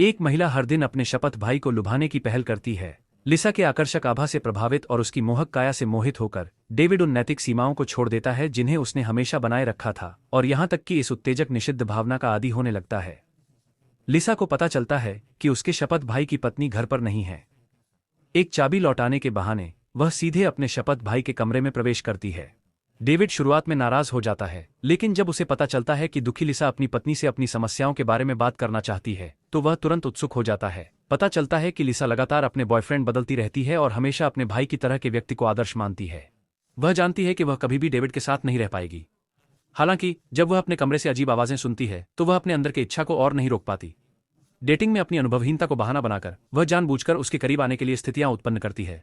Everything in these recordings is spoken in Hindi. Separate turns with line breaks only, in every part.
एक महिला हर दिन अपने शपथ भाई को लुभाने की पहल करती है। लिसा के आकर्षक आभा से प्रभावित और उसकी मोहक काया से मोहित होकर डेविड उन नैतिक सीमाओं को छोड़ देता है जिन्हें उसने हमेशा बनाए रखा था, और यहां तक कि इस उत्तेजक निषिद्ध भावना का आदी होने लगता है। लिसा को पता चलता है कि उसके शपथ भाई की पत्नी घर पर नहीं है। एक चाबी लौटाने के बहाने वह सीधे अपने शपथ भाई के कमरे में प्रवेश करती है। डेविड शुरुआत में नाराज हो जाता है, लेकिन जब उसे पता चलता है कि दुखी लिसा अपनी पत्नी से अपनी समस्याओं के बारे में बात करना चाहती है, तो वह तुरंत उत्सुक हो जाता है। पता चलता है कि लिसा लगातार अपने बॉयफ्रेंड बदलती रहती है और हमेशा अपने भाई की तरह के व्यक्ति को आदर्श मानती है। वह जानती है कि वह कभी भी डेविड के साथ नहीं रह पाएगी। हालांकि जब वह अपने कमरे से अजीब आवाजें सुनती है तो वह अपने अंदर की इच्छा को और नहीं रोक पाती। डेटिंग में अपनी अनुभवहीनता को बहाना बनाकर वह जानबूझकर उसके करीब आने के लिए स्थितियां उत्पन्न करती है।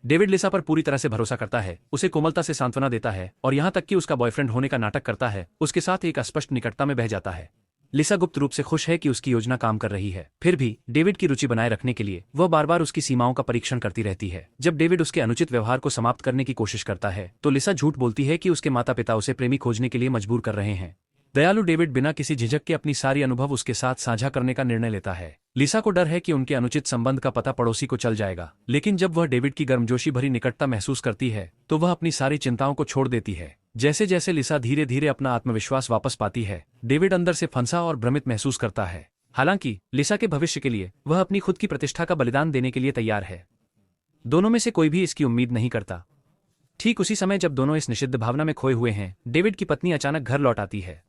डेविड लिसा पर पूरी तरह से भरोसा करता है, उसे कोमलता से सांत्वना देता है और यहां तक कि उसका बॉयफ्रेंड होने का नाटक करता है, उसके साथ एक अस्पष्ट निकटता में बह जाता है। लिसा गुप्त रूप से खुश है कि उसकी योजना काम कर रही है। फिर भी डेविड की रुचि बनाए रखने के लिए वह बार बार उसकी सीमाओं का परीक्षण करती रहती है। जब डेविड उसके अनुचित व्यवहार को समाप्त करने की कोशिश करता है तो लिसा झूठ बोलती है कि उसके माता पिता उसे प्रेमी खोजने के लिए मजबूर कर रहे हैं। दयालु डेविड बिना किसी झिझक के अपनी सारी अनुभव उसके साथ साझा करने का निर्णय लेता है। लिसा को डर है कि उनके अनुचित संबंध का पता पड़ोसी को चल जाएगा, लेकिन जब वह डेविड की गर्मजोशी भरी निकटता महसूस करती है तो वह अपनी सारी चिंताओं को छोड़ देती है। जैसे जैसे लिसा धीरे धीरे अपना आत्मविश्वास वापस पाती है, डेविड अंदर से फंसा और भ्रमित महसूस करता है। हालांकि लिसा के भविष्य के लिए वह अपनी खुद की प्रतिष्ठा का बलिदान देने के लिए तैयार है। दोनों में से कोई भी इसकी उम्मीद नहीं करता। ठीक उसी समय जब दोनों इस निषिद्ध भावना में खोए हुए हैं, डेविड की पत्नी अचानक घर लौट आती है।